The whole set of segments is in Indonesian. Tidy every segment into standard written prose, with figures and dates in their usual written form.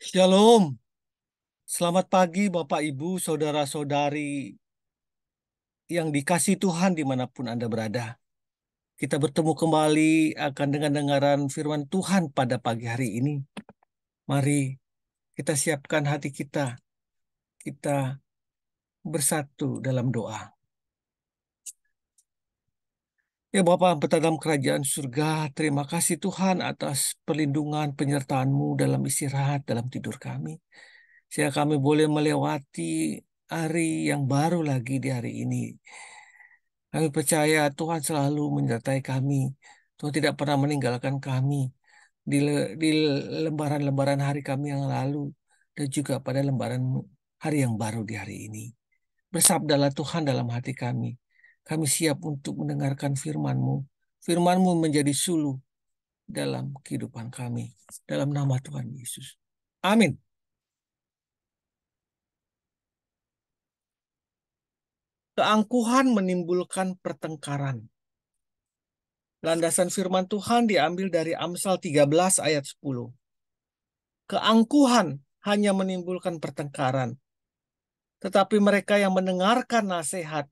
Shalom, selamat pagi Bapak Ibu, saudara-saudari yang dikasihi Tuhan dimanapun Anda berada. Kita bertemu kembali akan dengar-dengaran firman Tuhan pada pagi hari ini. Mari kita siapkan hati kita, kita bersatu dalam doa. Ya Bapa yang berada dalam kerajaan surga, terima kasih Tuhan atas perlindungan penyertaan-Mu dalam istirahat, dalam tidur kami. Sehingga kami boleh melewati hari yang baru lagi di hari ini. Kami percaya Tuhan selalu menyertai kami. Tuhan tidak pernah meninggalkan kami di lembaran-lembaran hari kami yang lalu dan juga pada lembaran hari yang baru di hari ini. Bersabdalah Tuhan dalam hati kami. Kami siap untuk mendengarkan firman-Mu. Firman-Mu menjadi suluh dalam kehidupan kami. Dalam nama Tuhan Yesus. Amin. Keangkuhan menimbulkan pertengkaran. Landasan firman Tuhan diambil dari Amsal 13 ayat 10. Keangkuhan hanya menimbulkan pertengkaran, tetapi mereka yang mendengarkan nasihat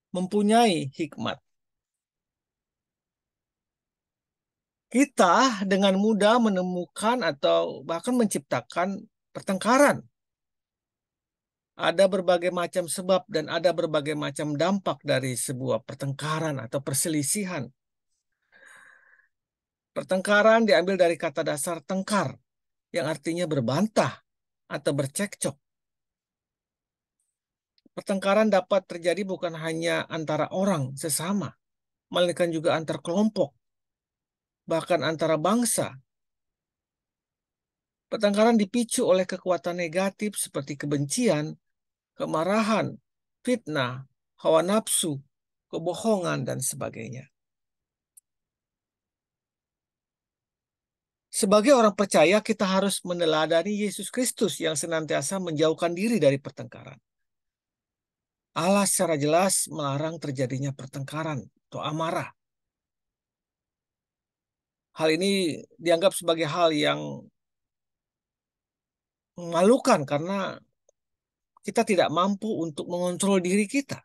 mempunyai hikmat. Kita dengan mudah menemukan atau bahkan menciptakan pertengkaran. Ada berbagai macam sebab dan ada berbagai macam dampak dari sebuah pertengkaran atau perselisihan. Pertengkaran diambil dari kata dasar tengkar, yang artinya berbantah atau bercekcok. Pertengkaran dapat terjadi bukan hanya antara orang sesama, melainkan juga antar kelompok, bahkan antara bangsa. Pertengkaran dipicu oleh kekuatan negatif seperti kebencian, kemarahan, fitnah, hawa nafsu, kebohongan, dan sebagainya. Sebagai orang percaya, kita harus meneladani Yesus Kristus yang senantiasa menjauhkan diri dari pertengkaran. Allah secara jelas melarang terjadinya pertengkaran atau amarah. Hal ini dianggap sebagai hal yang memalukan karena kita tidak mampu untuk mengontrol diri kita.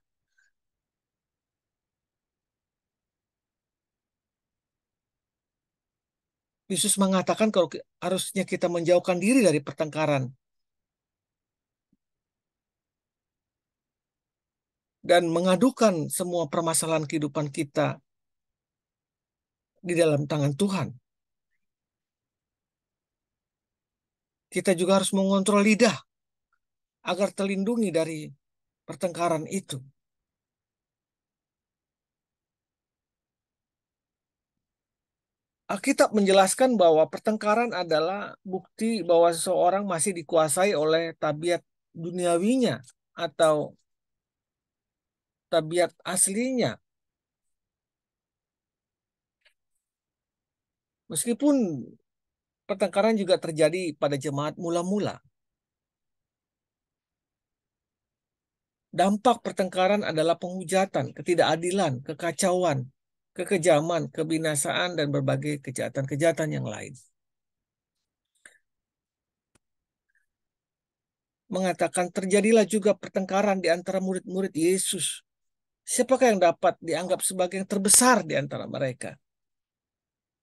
Yesus mengatakan kalau harusnya kita menjauhkan diri dari pertengkaran dan mengadukan semua permasalahan kehidupan kita di dalam tangan Tuhan. Kita juga harus mengontrol lidah agar terlindungi dari pertengkaran itu. Alkitab menjelaskan bahwa pertengkaran adalah bukti bahwa seseorang masih dikuasai oleh tabiat duniawinya atau tabiat aslinya. Meskipun pertengkaran juga terjadi pada jemaat mula-mula. Dampak pertengkaran adalah penghujatan, ketidakadilan, kekacauan, kekejaman, kebinasaan, dan berbagai kejahatan-kejahatan yang lain. Mengatakan terjadilah juga pertengkaran di antara murid-murid Yesus. Siapakah yang dapat dianggap sebagai yang terbesar di antara mereka?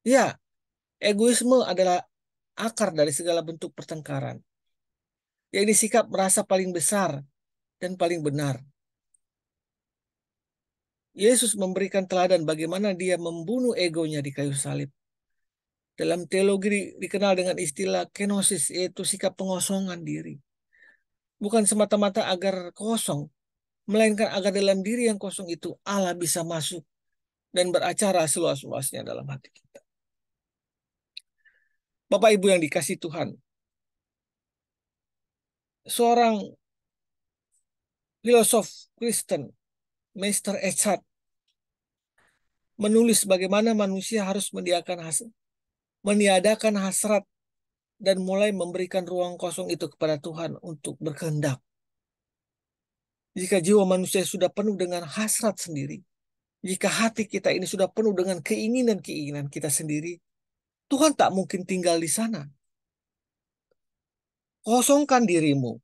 Ya, egoisme adalah akar dari segala bentuk pertengkaran. Yaitu sikap merasa paling besar dan paling benar. Yesus memberikan teladan bagaimana dia membunuh egonya di kayu salib. Dalam teologi dikenal dengan istilah kenosis, yaitu sikap pengosongan diri. Bukan semata-mata agar kosong, melainkan agar dalam diri yang kosong itu Allah bisa masuk dan beracara seluas-luasnya dalam hati kita. Bapak Ibu yang dikasih Tuhan, seorang filosof Kristen, Meister Eckhart, menulis bagaimana manusia harus meniadakan hasrat dan mulai memberikan ruang kosong itu kepada Tuhan untuk berkehendak. Jika jiwa manusia sudah penuh dengan hasrat sendiri, jika hati kita ini sudah penuh dengan keinginan-keinginan kita sendiri, Tuhan tak mungkin tinggal di sana. Kosongkan dirimu,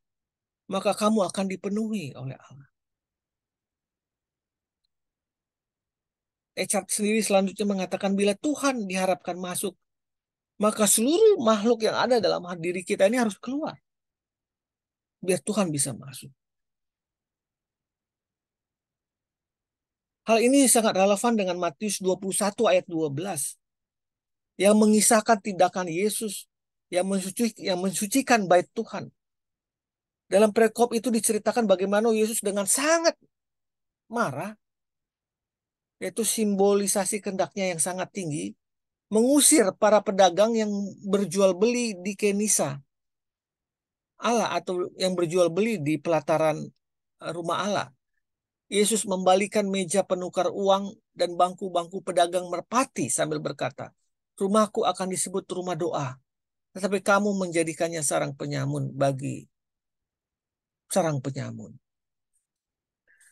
maka kamu akan dipenuhi oleh Allah. Eckhart sendiri selanjutnya mengatakan bila Tuhan diharapkan masuk, maka seluruh makhluk yang ada dalam diri kita ini harus keluar. Biar Tuhan bisa masuk. Hal ini sangat relevan dengan Matius 21 ayat 12 yang mengisahkan tindakan Yesus yang mensucikan bait Tuhan. Dalam perikop itu diceritakan bagaimana Yesus dengan sangat marah, yaitu simbolisasi kehendaknya yang sangat tinggi, mengusir para pedagang yang berjual beli di Kenisa Allah atau yang berjual beli di pelataran rumah Allah. Yesus membalikan meja penukar uang dan bangku-bangku pedagang merpati sambil berkata, rumahku akan disebut rumah doa, tetapi kamu menjadikannya sarang penyamun bagi sarang penyamun.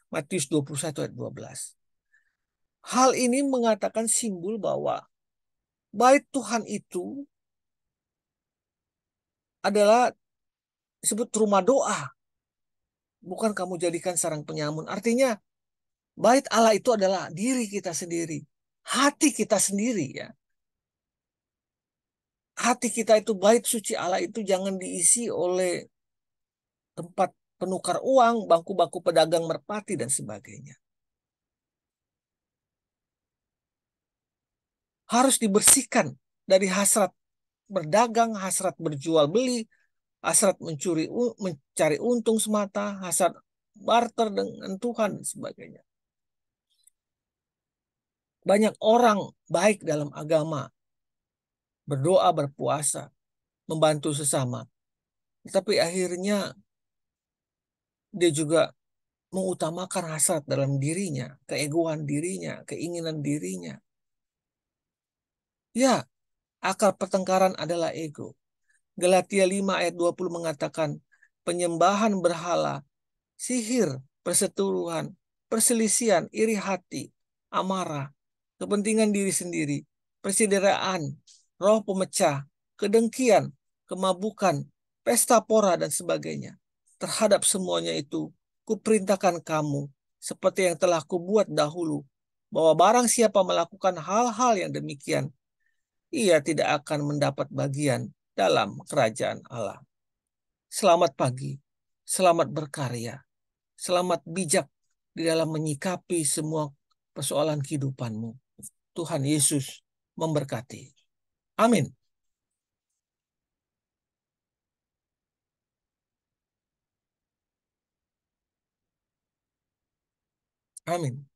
Matius 21 ayat 12. Hal ini mengatakan simbol bahwa bait Tuhan itu adalah disebut rumah doa. Bukan kamu jadikan sarang penyamun. Artinya bait Allah itu adalah diri kita sendiri. Hati kita sendiri ya. Hati kita itu bait suci Allah itu jangan diisi oleh tempat penukar uang, bangku-bangku pedagang merpati dan sebagainya. Harus dibersihkan dari hasrat berdagang, hasrat berjual beli, hasrat mencari untung semata, hasrat barter dengan Tuhan dan sebagainya. Banyak orang baik dalam agama, berdoa, berpuasa, membantu sesama. Tapi akhirnya dia juga mengutamakan hasrat dalam dirinya, keegoan dirinya, keinginan dirinya. Ya, akar pertengkaran adalah ego. Galatia 5 ayat 20 mengatakan, penyembahan berhala, sihir, perseteruan, perselisihan, iri hati, amarah, kepentingan diri sendiri, persideraan, roh pemecah, kedengkian, kemabukan, pesta pora, dan sebagainya. Terhadap semuanya itu, kuperintahkan kamu, seperti yang telah kubuat dahulu, bahwa barang siapa melakukan hal-hal yang demikian, ia tidak akan mendapat bagian dalam kerajaan Allah. Selamat pagi, selamat berkarya, selamat bijak di dalam menyikapi semua persoalan kehidupanmu. Tuhan Yesus memberkati. Amin. Amin.